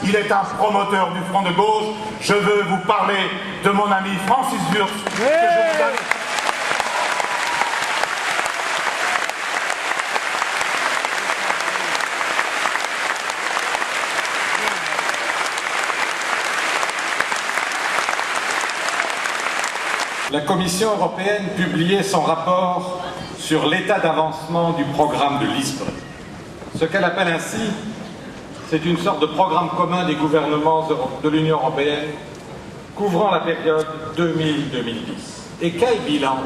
il est un promoteur du Front de gauche. Je veux vous parler de mon ami Francis Wurst, que je vous donne. La Commission européenne publiait son rapport sur l'état d'avancement du programme de Lisbonne. Ce qu'elle appelle ainsi, c'est une sorte de programme commun des gouvernements de l'Union européenne couvrant la période 2000-2010. Et quel bilan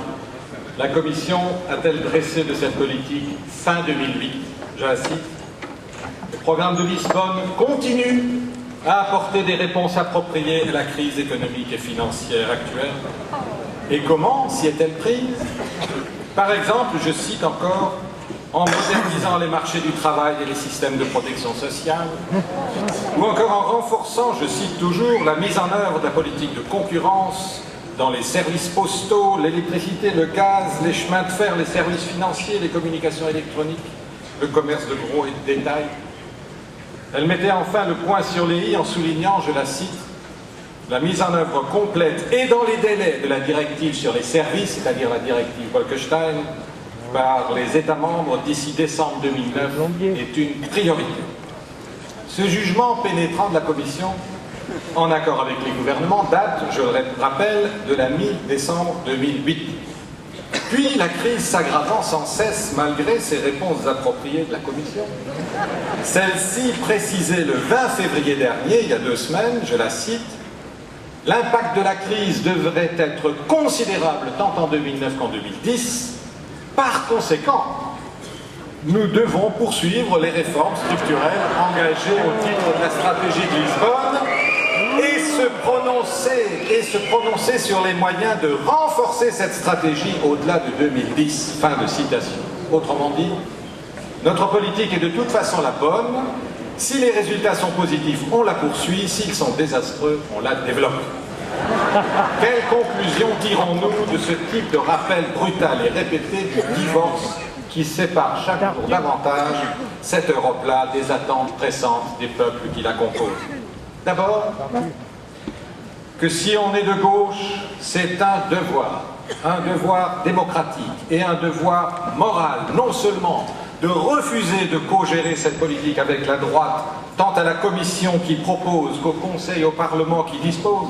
la Commission a-t-elle dressé de cette politique fin 2008? Je la cite. Le programme de Lisbonne continue à apporter des réponses appropriées à la crise économique et financière actuelle. Et comment s'y est-elle prise? Par exemple, je cite encore, en modernisant les marchés du travail et les systèmes de protection sociale, ou encore en renforçant, je cite toujours, la mise en œuvre de la politique de concurrence dans les services postaux, l'électricité, le gaz, les chemins de fer, les services financiers, les communications électroniques, le commerce de gros et de détail. Elle mettait enfin le point sur les i en soulignant, je la cite, la mise en œuvre complète et dans les délais de la directive sur les services, c'est-à-dire la directive Bolkestein, par les États membres d'ici décembre 2009 est une priorité. Ce jugement pénétrant de la Commission, en accord avec les gouvernements, date, je le rappelle, de la mi-décembre 2008. Puis la crise s'aggravant sans cesse malgré ces réponses appropriées de la Commission. Celle-ci précisait le 20 février dernier, il y a 2 semaines, je la cite, l'impact de la crise devrait être considérable tant en 2009 qu'en 2010. Par conséquent, nous devons poursuivre les réformes structurelles engagées au titre de la stratégie de Lisbonne et se prononcer sur les moyens de renforcer cette stratégie au-delà de 2010. Fin de citation. Autrement dit, notre politique est de toute façon la bonne. Si les résultats sont positifs, on la poursuit. S'ils sont désastreux, on la développe. Quelle conclusion tirons-nous de ce type de rappel brutal et répété du divorce qui sépare chaque jour davantage cette Europe-là des attentes pressantes des peuples qui la composent? D'abord, que si on est de gauche, c'est un devoir démocratique et un devoir moral, non seulement de refuser de co-gérer cette politique avec la droite, tant à la Commission qui propose qu'au Conseil et au Parlement qui dispose,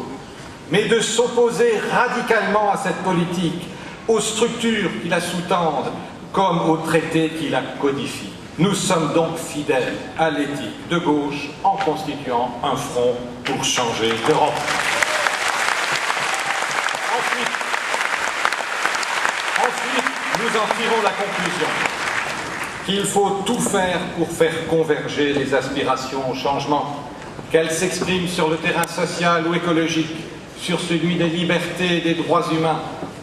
mais de s'opposer radicalement à cette politique, aux structures qui la sous-tendent, comme aux traités qui la codifient. Nous sommes donc fidèles à l'éthique de gauche en constituant un front pour changer d'Europe. Ensuite, nous en tirons la conclusion qu'il faut tout faire pour faire converger les aspirations au changement, qu'elles s'expriment sur le terrain social ou écologique, sur celui des libertés et des droits humains,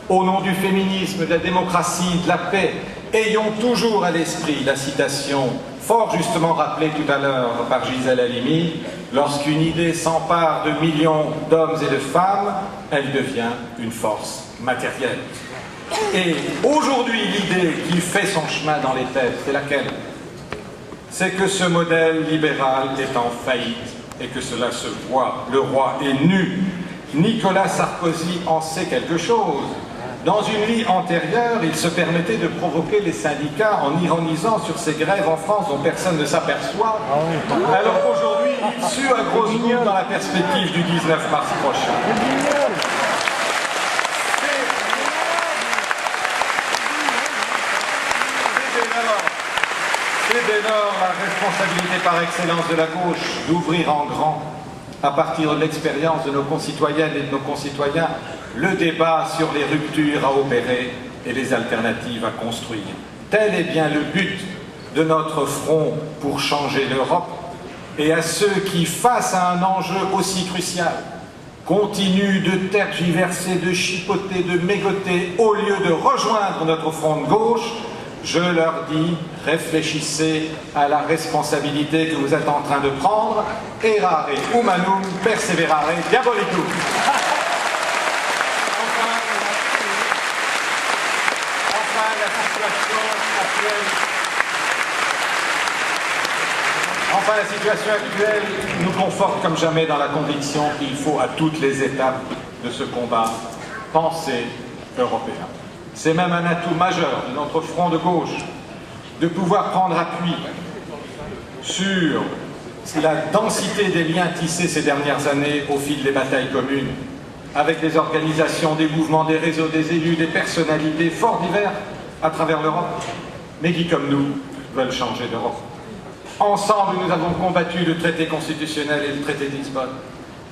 au nom du féminisme, de la démocratie, de la paix. Ayons toujours à l'esprit la citation fort justement rappelée tout à l'heure par Gisèle Halimi, lorsqu'une idée s'empare de millions d'hommes et de femmes, elle devient une force matérielle. Et aujourd'hui, l'idée qui fait son chemin dans les têtes, c'est laquelle? C'est que ce modèle libéral est en faillite et que cela se voit. Le roi est nu. Nicolas Sarkozy en sait quelque chose. Dans une vie antérieure, il se permettait de provoquer les syndicats en ironisant sur ces grèves en France dont personne ne s'aperçoit, alors qu'aujourd'hui, il sue à grosses gouttes dans la perspective du 19 mars prochain. C'est dès lors la responsabilité par excellence de la gauche d'ouvrir en grand, à partir de l'expérience de nos concitoyennes et de nos concitoyens, le débat sur les ruptures à opérer et les alternatives à construire. Tel est bien le but de notre front pour changer l'Europe, et à ceux qui, face à un enjeu aussi crucial, continuent de tergiverser, de chipoter, de mégoter, au lieu de rejoindre notre front de gauche, je leur dis, réfléchissez à la responsabilité que vous êtes en train de prendre, errare humanum, perseverare diabolicum. Enfin, la situation actuelle Enfin, la situation actuelle nous conforte comme jamais dans la conviction qu'il faut à toutes les étapes de ce combat penser européen. C'est même un atout majeur de notre front de gauche de pouvoir prendre appui sur la densité des liens tissés ces dernières années au fil des batailles communes avec des organisations, des mouvements, des réseaux, des élus, des personnalités fort divers à travers l'Europe, mais qui, comme nous, veulent changer d'Europe. Ensemble, nous avons combattu le traité constitutionnel et le traité de Lisbonne.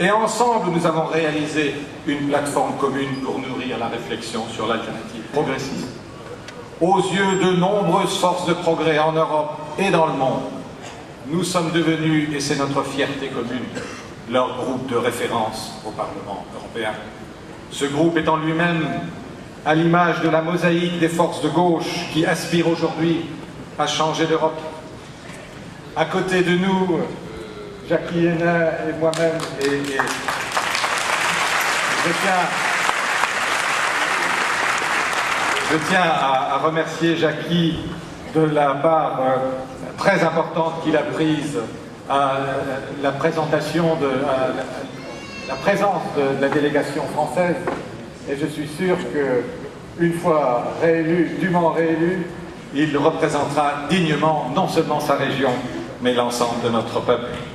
Et ensemble, nous avons réalisé une plateforme commune pour nourrir la réflexion sur l'alternative progressiste. Aux yeux de nombreuses forces de progrès en Europe et dans le monde, nous sommes devenus, et c'est notre fierté commune, leur groupe de référence au Parlement européen. Ce groupe est en lui-même à l'image de la mosaïque des forces de gauche qui aspirent aujourd'hui à changer d'Europe. À côté de nous, Jackie Hennin et moi-même, et je tiens à remercier Jackie de la part très importante qu'il a prise à la présentation la présence de la délégation française, et je suis sûr qu'une fois réélu, dûment réélu, il représentera dignement non seulement sa région, mais l'ensemble de notre peuple.